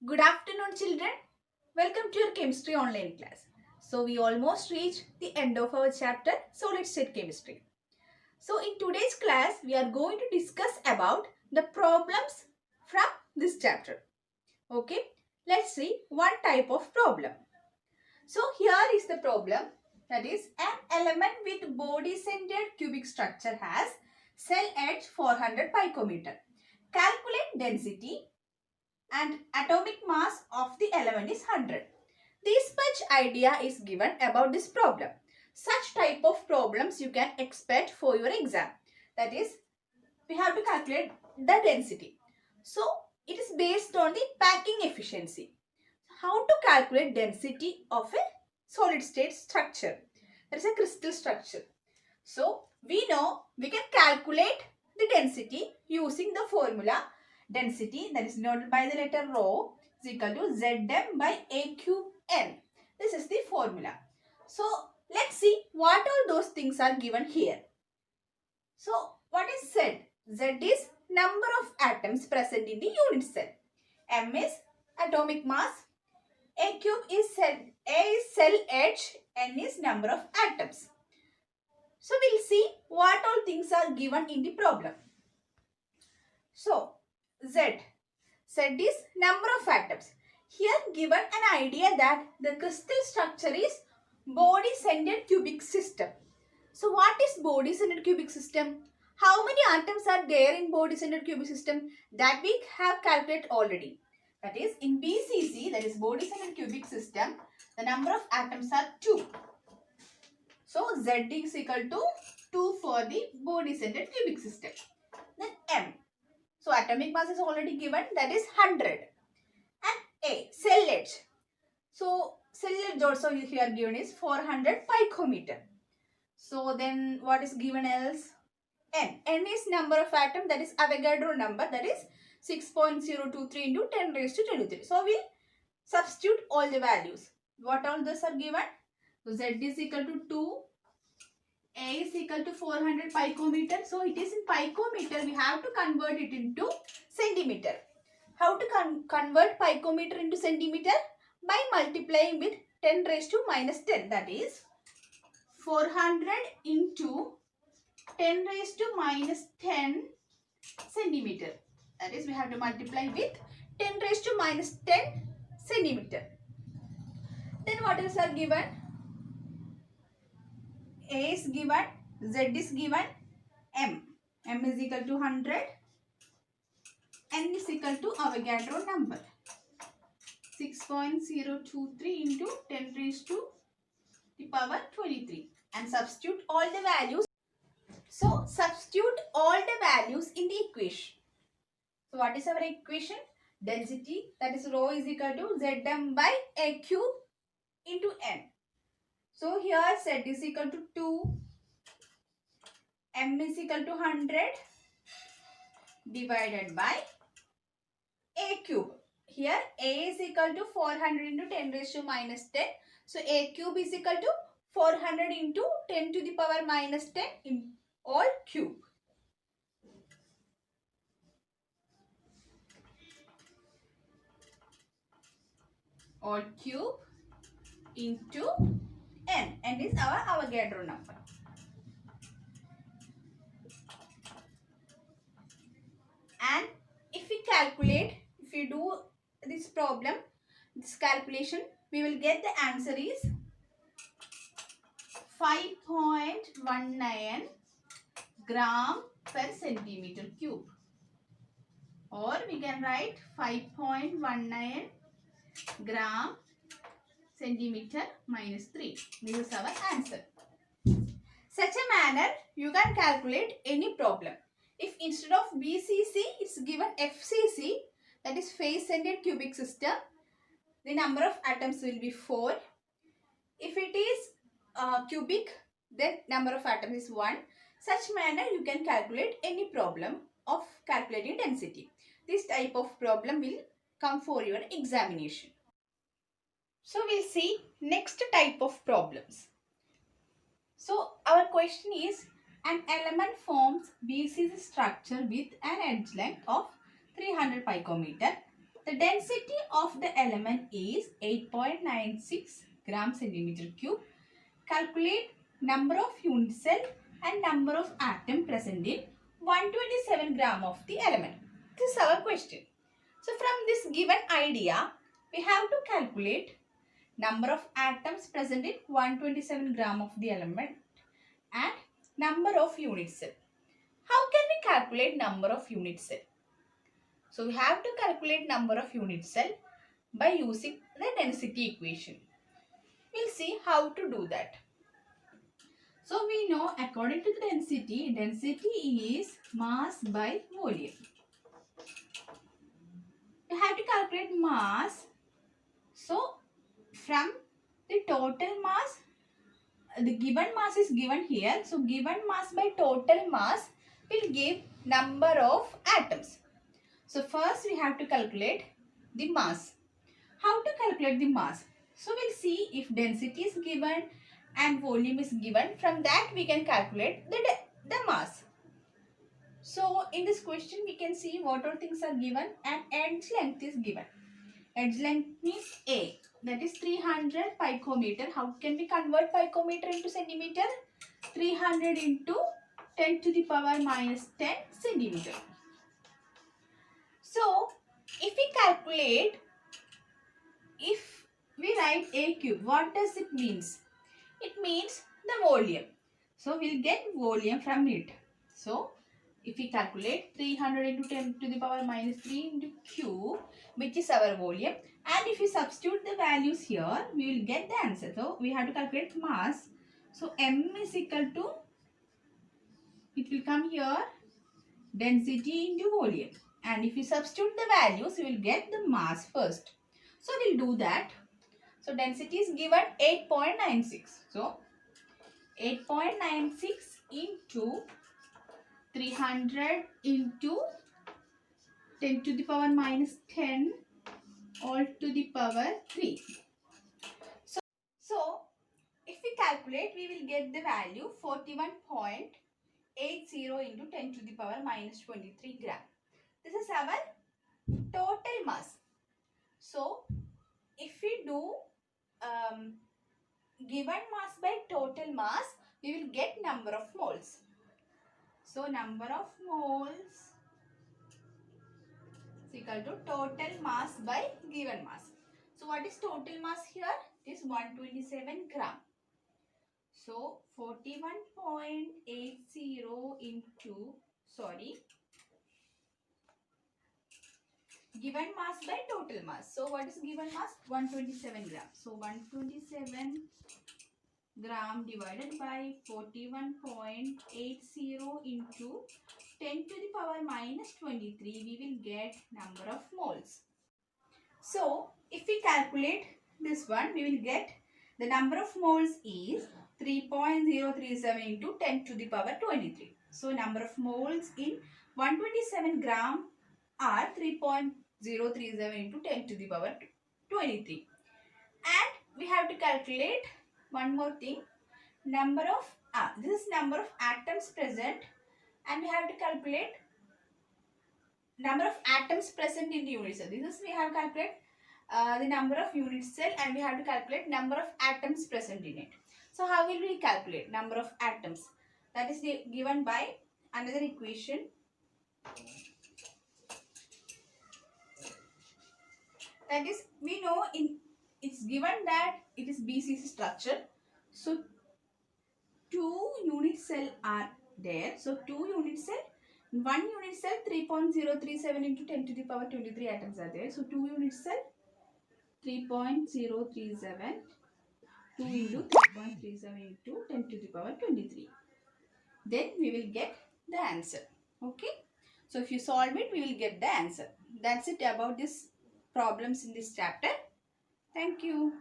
Good afternoon, children. Welcome to your chemistry online class. So we almost reached the end of our chapter Solid State Chemistry. So in today's class we are going to discuss about the problems from this chapter. Okay, let's see one type of problem. So here is the problem, that is an element with body-centered cubic structure has cell edge 400 picometer. Calculate density and atomic mass of the element is 100. This much idea is given about this problem. Such type of problems you can expect for your exam. That is, we have to calculate the density. So, it is based on the packing efficiency. How to calculate density of a solid state structure? That is a crystal structure. So, we know we can calculate the density using the formula density, that is denoted by the letter rho, is equal to Zm by A cube N. This is the formula. So, let's see what all those things are given here. So, what is Z? Z is number of atoms present in the unit cell. M is atomic mass. A cube is cell, A is cell edge, N is number of atoms. So, we'll see what all things are given in the problem. So, Z. Z is number of atoms. Here given an idea that the crystal structure is body-centered cubic system. So, what is body-centered cubic system? How many atoms are there in body-centered cubic system? That we have calculated already. That is, in BCC, that is body-centered cubic system, the number of atoms are 2. So, Z is equal to 2 for the body-centered cubic system. Then M. So, atomic mass is already given, that is 100. And A, cell edge. So, cell edge also here given is 400 picometer. So, then what is given else? N. N is number of atom, that is Avogadro number, that is 6.023 into 10 raised to 23. So, we'll substitute all the values. What all those are given? So, Z is equal to 2. A is equal to 400 picometer. So, it is in picometer. We have to convert it into centimeter. How to convert picometer into centimeter? By multiplying with 10 raised to minus 10. That is 400 into 10 raised to minus 10 centimeter. That is, we have to multiply with 10 raised to minus 10 centimeter. Then what else are given? A is given, Z is given, M. M is equal to 100. N is equal to Avogadro number. 6.023 into 10 raised to the power 23. And substitute all the values. So, substitute all the values in the equation. So, what is our equation? Density, that is rho is equal to Zm by A cube into N. So, here Z is equal to 2, M is equal to 100 divided by A cube. Here A is equal to 400 into 10 raised to minus 10. So, A cube is equal to 400 into 10 to the power minus 10 in all cube. All cube into N. N is our Avogadro number. And if we calculate, if we do this problem, this calculation, we will get the answer is 5.19 gram per centimeter cube. Or we can write 5.19 gram centimeter minus 3. This is our answer. Such a manner, you can calculate any problem. If instead of BCC, it's given FCC, that is face-centered cubic system, the number of atoms will be 4. If it is cubic, then number of atoms is 1. Such manner, you can calculate any problem of calculating density. This type of problem will come for your examination. So, we'll see next type of problems. So, our question is, an element forms BCC structure with an edge length of 300 picometer. The density of the element is 8.96 gram centimeter cube. Calculate number of unit cell and number of atom present in 127 gram of the element. This is our question. So from this given idea, we have to calculate number of atoms present in 127 gram of the element and number of unit cell. How can we calculate number of unit cell? So we have to calculate number of unit cell by using the density equation. We'll see how to do that. So we know according to the density is mass by volume. We have to calculate mass. So from the total mass, the given mass is given here. So given mass by total mass will give number of atoms. So first we have to calculate the mass. How to calculate the mass? So we'll see if density is given and volume is given. From that we can calculate the mass. So in this question we can see what all things are given and edge length is given. Edge length means A, that is 300 picometer. How can we convert picometer into centimeter? 300 into 10 to the power minus 10 centimeter. So if we calculate, if we write A cube, what does it means? It means the volume. So we'll get volume from it. So if we calculate 300 into 10 to the power minus 3 into cube, which is our volume, and if we substitute the values here, we will get the answer. So we have to calculate mass. So M is equal to, it will come here, density into volume. And if we substitute the values, we will get the mass first. So we'll do that. So density is given 8.96. So 8.96 into 300 into 10 to the power minus 10 all to the power 3. So if we calculate, we will get the value 41.80 into 10 to the power minus 23 gram. This is our total mass. So if we do given mass by total mass, we will get number of moles. So number of moles is equal to total mass by given mass. So what is total mass here? It is 127 gram. So 41.80 into, given mass by total mass. So what is given mass? 127 gram. So 127 gram divided by 41.80 into 10 to the power minus 23, we will get number of moles. So if we calculate this one, we will get the number of moles is 3.037 into 10 to the power 23. So number of moles in 127 gram are 3.037 into 10 to the power 23. And we have to calculate one more thing, number of, this is number of atoms present, and we have to calculate number of atoms present in the unit cell. This is, we have to calculate the number of unit cell, and we have to calculate number of atoms present in it. So how will we calculate number of atoms? That is given by another equation. That is, we know it's given that it is BCC structure. So 2 unit cell are there. So 2 unit cell, 1 unit cell 3.037 into 10 to the power 23 atoms are there. So 2 unit cell 3.037, 2 into 3.37 into 10 to the power 23. Then we will get the answer. Okay. So if you solve it, we will get the answer. That's it about this problems in this chapter. Thank you.